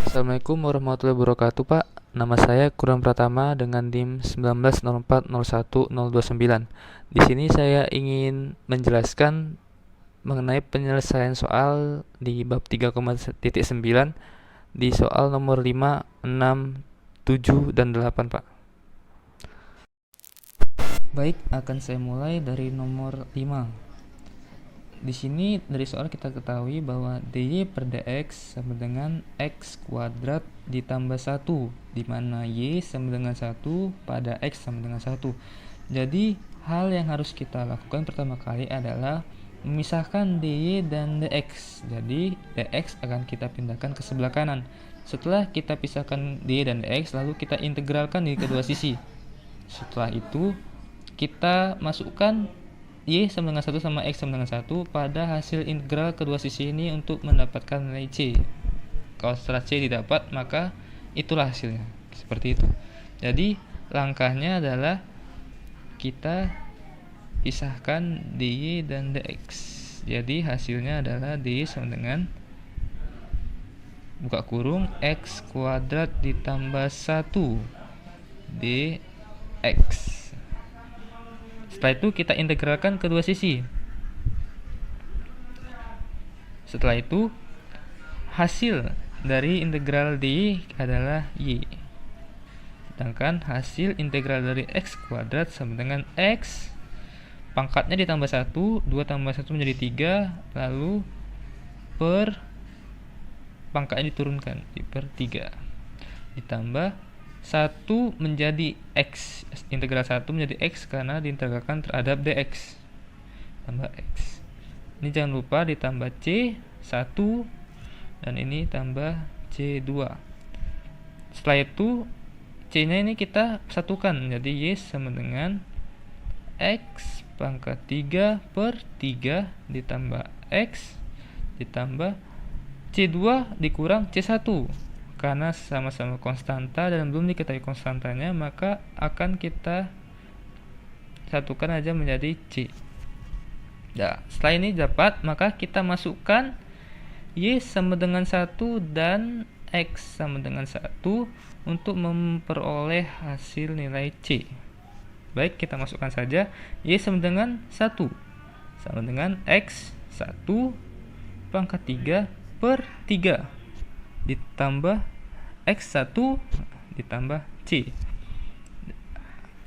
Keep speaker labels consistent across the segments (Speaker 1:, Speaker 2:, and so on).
Speaker 1: Assalamualaikum warahmatullahi wabarakatuh, Pak. Nama saya Kurang Pratama dengan NIM 1904011029. Di sini saya ingin menjelaskan mengenai penyelesaian soal di bab 3,9 di soal nomor 5, 6, 7, dan 8, Pak. Baik, akan saya mulai dari nomor 5. Di sini dari soal kita ketahui bahwa dy per dx sama dengan x kuadrat ditambah 1, di mana y sama dengan 1 pada x sama dengan 1. Jadi hal yang harus kita lakukan pertama kali adalah memisahkan dy dan dx. Jadi dx akan kita pindahkan ke sebelah kanan. Setelah kita pisahkan dy dan dx, lalu kita integralkan di kedua sisi. Setelah itu kita masukkan y sama dengan 1 sama x sama dengan 1 pada hasil integral kedua sisi ini untuk mendapatkan nilai c. Kalau setelah c didapat, maka itulah hasilnya. Seperti itu. Jadi langkahnya adalah kita pisahkan dy dan dx. Jadi hasilnya adalah dy sama dengan buka kurung x kuadrat ditambah 1 dx. Setelah itu kita integralkan kedua sisi. Setelah itu hasil dari integral dy adalah y. Sedangkan hasil integral dari x kuadrat sama dengan x pangkatnya ditambah 1, 2 tambah 1 menjadi 3, lalu per pangkatnya diturunkan per 3 ditambah 1 menjadi x, integral 1 menjadi x karena diintegralkan terhadap dx tambah x. Ini jangan lupa ditambah c 1 dan ini tambah c2. Setelah itu c nya ini kita satukan, jadi y sama dengan x pangkat 3 per 3 ditambah x ditambah c2 dikurang c1. Karena sama-sama konstanta dan belum diketahui konstantanya, maka akan kita satukan aja menjadi c. Nah, setelah ini dapat, maka kita masukkan y sama dengan 1 dan x sama dengan 1 untuk memperoleh hasil nilai c. Baik, kita masukkan saja y sama dengan 1 sama dengan x 1 pangkat 3 per 3 ditambah x1 ditambah c.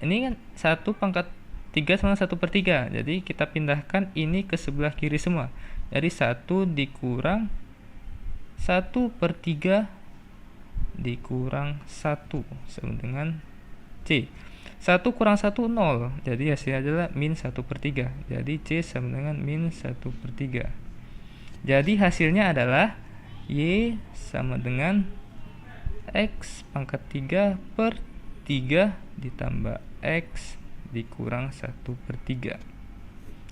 Speaker 1: Ini kan 1 pangkat 3 sama 1 per 3. Jadi kita pindahkan ini ke sebelah kiri semua. Jadi 1 dikurang 1 per 3 dikurang 1 sama dengan c. 1 kurang 1 0. Jadi hasilnya adalah min 1 per 3. Jadi c sama dengan min 1 per 3. Jadi hasilnya adalah y sama dengan x pangkat 3 per 3 ditambah x dikurang 1 per 3.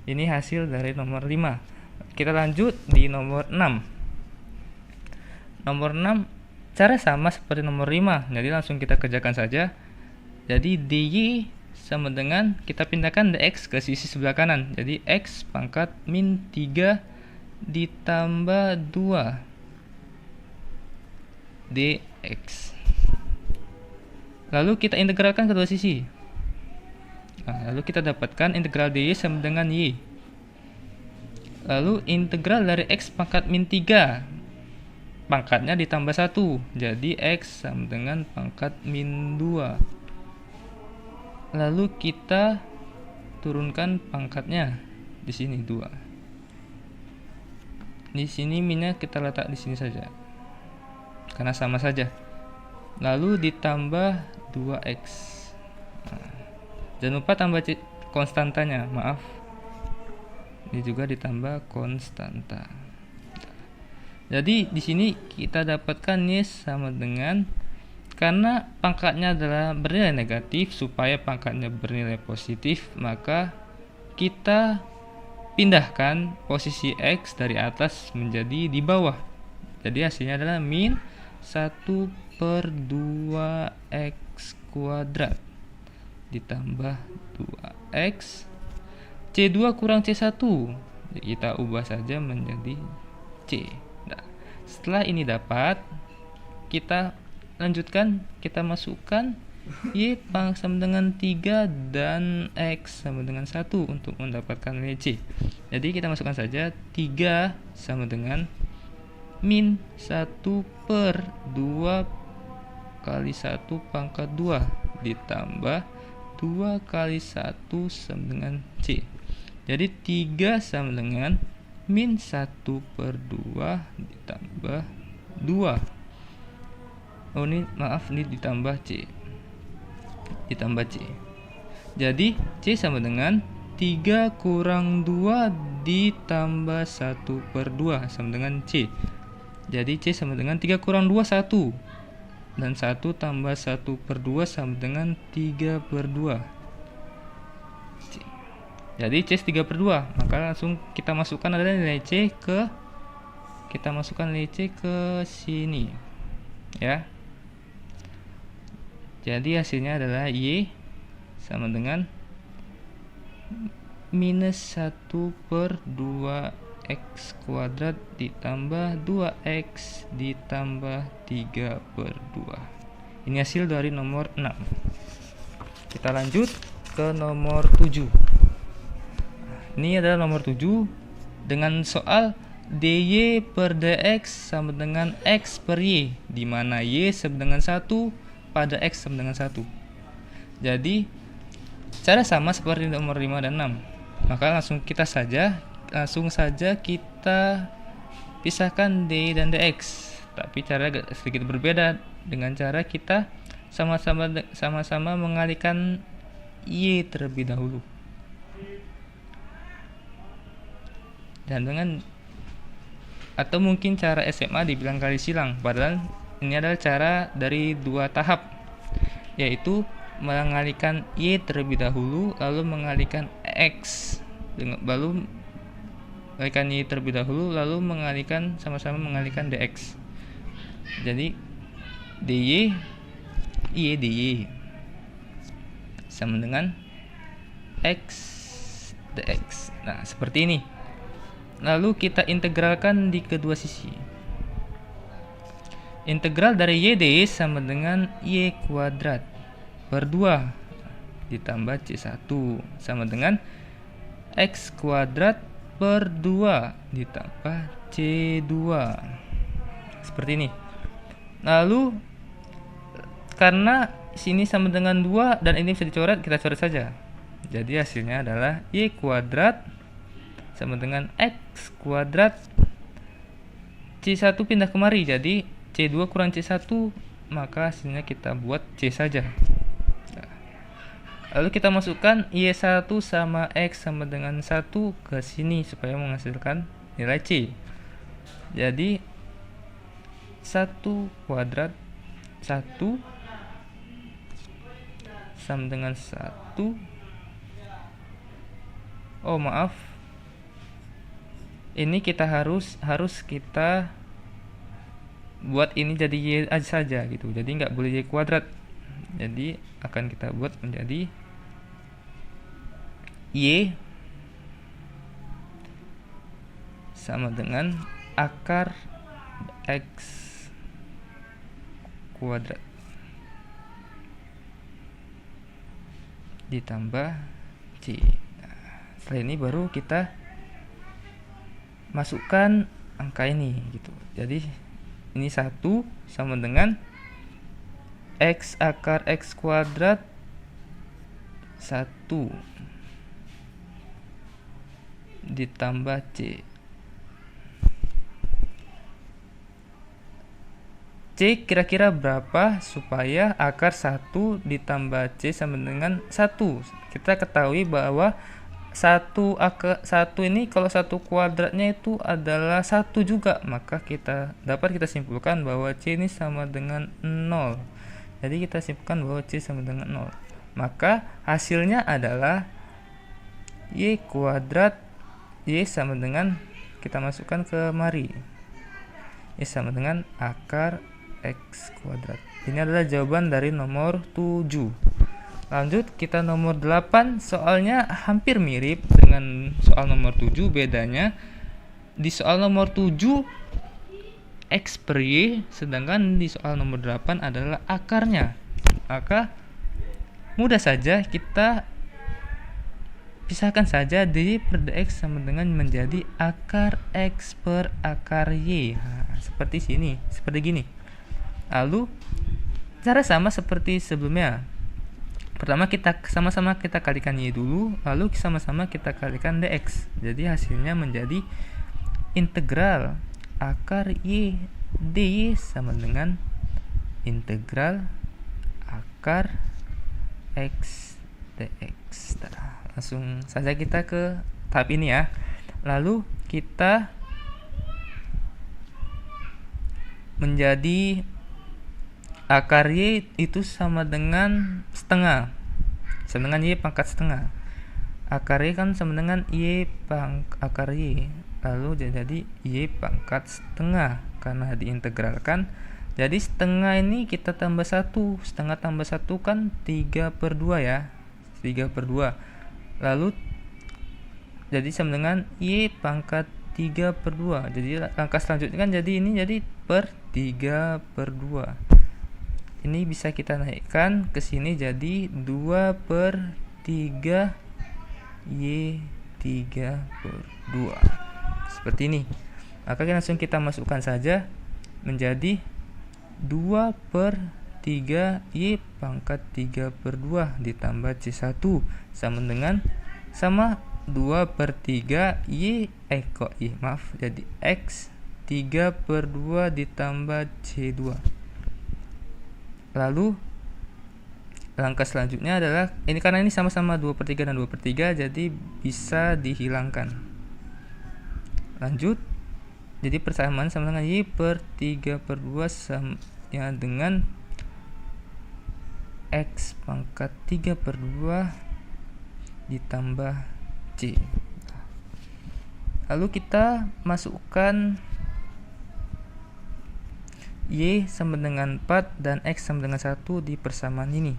Speaker 1: Ini hasil dari nomor 5. Kita lanjut di nomor 6. Nomor 6 cara sama seperti nomor 5. Jadi langsung kita kerjakan saja. Jadi dy sama dengan kita pindahkan dx ke sisi sebelah kanan. Jadi x pangkat min 3 ditambah 2 dx. Lalu kita integralkan kedua sisi. Lalu kita dapatkan integral dy sama dengan y. Lalu integral dari x pangkat min 3 pangkatnya ditambah 1. Jadi x sama dengan pangkat min 2. Lalu kita turunkan pangkatnya di sini 2. Di sini minnya kita letak di sini saja, karena sama saja. Lalu ditambah 2x. Jangan lupa tambah konstantanya, maaf. Ini juga ditambah konstanta. Jadi di sini kita dapatkan y sama dengan, karena pangkatnya adalah bernilai negatif, supaya pangkatnya bernilai positif, maka kita pindahkan posisi x dari atas menjadi di bawah. Jadi hasilnya adalah min 1 per 2x kuadrat ditambah 2x c2 kurang c1. Jadi kita ubah saja menjadi c. Nah, setelah ini dapat, kita lanjutkan, kita masukkan Y sama dengan 3 dan X sama dengan 1 untuk mendapatkan nilai C. Jadi kita masukkan saja 3 sama dengan min 1 per 2 kali 1 pangkat 2 ditambah 2 kali 1 sama dengan C. Jadi 3 sama dengan min 1 per 2 ditambah 2. Oh ini maaf, ini ditambah C. Jadi C sama dengan 3 kurang 2 ditambah 1 per 2 sama dengan C. Jadi C sama dengan 3 kurang 2 1. Dan 1 tambah 1 per 2 sama dengan 3 per 2 C. Jadi C 3 per 2. Maka langsung kita masukkan adalah nilai C ke sini ya. Jadi hasilnya adalah Y sama dengan minus 1 per 2x kuadrat ditambah 2x ditambah 3 per 2. Ini hasil dari nomor 6. Kita lanjut ke nomor 7. Ini adalah nomor 7 dengan soal dy per dx sama dengan x per y, di mana y sama dengan 1 pada x sama dengan 1. Jadi cara sama seperti nomor 5 dan 6. Maka langsung saja kita pisahkan dy dan dx. Tapi cara sedikit berbeda dengan cara kita sama-sama mengalihkan y terlebih dahulu. Dan atau mungkin cara SMA dibilang kali silang, padahal ini adalah cara dari 2 tahap, yaitu mengalihkan Y terlebih dahulu, lalu mengalihkan X, lalu mengalihkan Y terlebih dahulu, lalu sama-sama mengalihkan DX. Jadi dy sama dengan X dx. Nah seperti ini. Lalu kita integralkan di kedua sisi. Integral dari y dy sama dengan y kuadrat per 2 ditambah c1 sama dengan x kuadrat per 2 ditambah c2. Seperti ini. Lalu karena sini sama dengan 2 dan ini bisa dicoret, kita coret saja. Jadi hasilnya adalah y kuadrat sama dengan x kuadrat, C1 pindah kemari, jadi C2 kurang C1, maka hasilnya kita buat C saja. Lalu kita masukkan Y1 sama X sama dengan 1 ke sini supaya menghasilkan nilai C. Jadi 1 kuadrat 1 sama dengan 1. Oh maaf, ini kita harus kita buat ini jadi Y aja saja gitu. Jadi nggak boleh Y kuadrat. Jadi akan kita buat menjadi Y sama dengan akar X kuadrat ditambah C. Nah, setelah ini baru kita masukkan angka ini gitu. Jadi ini 1 sama dengan X akar X kuadrat 1 ditambah C. C kira-kira berapa supaya akar 1 ditambah C sama dengan 1. Kita ketahui bahwa 1 ini kalau 1 kuadratnya itu adalah 1 juga, maka dapat kita simpulkan bahwa C ini sama dengan 0. Jadi kita simpulkan bahwa C sama dengan 0. Maka hasilnya adalah Y kuadrat, Y sama dengan, kita masukkan ke mari, Y sama dengan akar X kuadrat. Ini adalah jawaban dari nomor 7. Lanjut kita nomor 8. Soalnya hampir mirip dengan soal nomor 7. Bedanya di soal nomor 7 X per Y, sedangkan di soal nomor 8 adalah akarnya. Maka mudah saja kita pisahkan saja dy per dx sama dengan menjadi akar X per akar Y. Nah, seperti gini. Lalu cara sama seperti sebelumnya. Pertama kita sama-sama kita kalikan Y dulu, lalu sama-sama kita kalikan dx. Jadi hasilnya menjadi integral akar Y dy sama dengan integral akar X dx. Nah, langsung saja kita ke tahap ini ya. Lalu kita menjadi akar Y itu sama dengan setengah, sama dengan Y pangkat setengah. Akar Y kan sama dengan Y akar Y, lalu jadi Y pangkat setengah karena diintegralkan. Jadi setengah ini kita tambah 1, setengah tambah 1 kan 3/2 ya, 3/2. Lalu jadi sama dengan Y pangkat 3/2. Jadi langkah selanjutnya kan jadi ini jadi per 3/2. Ini bisa kita naikkan ke sini jadi 2/3 Y 3/2. Seperti ini. Maka langsung kita masukkan saja menjadi 2/3 Y pangkat 3/2 ditambah C1 sama dengan 2/3 jadi X 3/2 ditambah C2. Lalu langkah selanjutnya adalah ini karena ini sama-sama 2/3 dan 2/3 jadi bisa dihilangkan. Lanjut, jadi persamaan sama dengan Y per 3/2 sama dengan X pangkat 3/2 ditambah C. Lalu kita masukkan Y sama dengan 4 dan X sama dengan 1 di persamaan ini.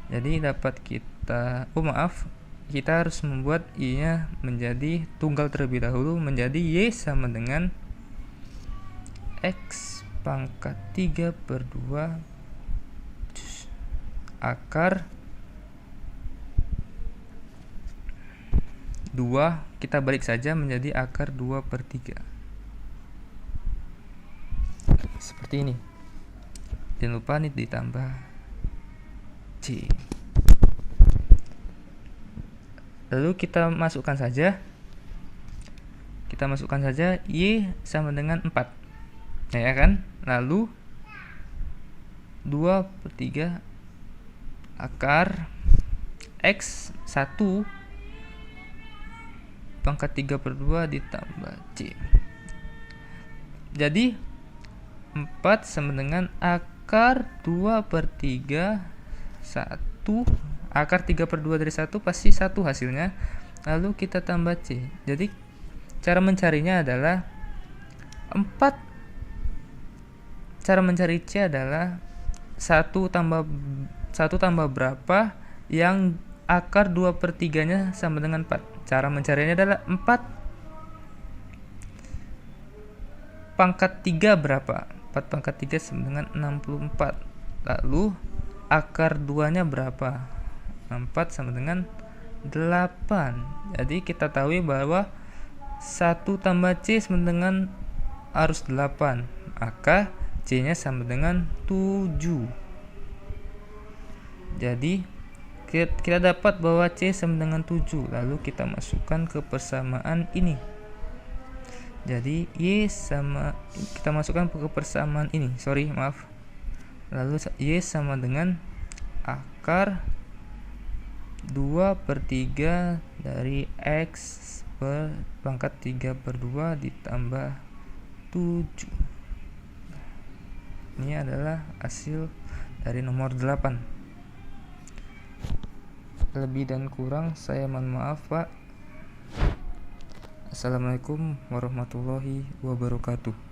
Speaker 1: Jadi dapat kita kita harus membuat Y nya menjadi tunggal terlebih dahulu, menjadi Y sama dengan X pangkat 3/2 akar 2, kita balik saja menjadi akar 2/3. Seperti ini. Jangan lupa nih ditambah C. Lalu kita masukkan saja Y sama dengan 4. Ya kan? Lalu 2/3 akar X 1 pangkat 3/2 ditambah C. Jadi 4 sama dengan akar 2/3 1, akar 3/2 dari 1 pasti 1 hasilnya. Lalu kita tambah C. Jadi cara mencarinya adalah 4. Cara mencari C adalah 1 tambah berapa yang akar 2/3 nya sama dengan 4. Cara mencarinya adalah 4 pangkat 3 berapa? 4 pangkat 3 sama dengan 64. Lalu akar 2 nya berapa? 64 sama dengan 8. Jadi kita tahu bahwa 1 tambah C sama dengan harus 8. Maka C nya sama dengan 7. Jadi kita dapat bahwa C sama dengan 7. Lalu kita masukkan ke persamaan ini. Jadi kita masukkan ke persamaan ini. Lalu Y sama dengan akar 2/3 dari X per pangkat 3/2 ditambah 7. Ini adalah hasil dari nomor 8. Lebih dan kurang saya mohon maaf, Pak. Assalamualaikum warahmatullahi wabarakatuh.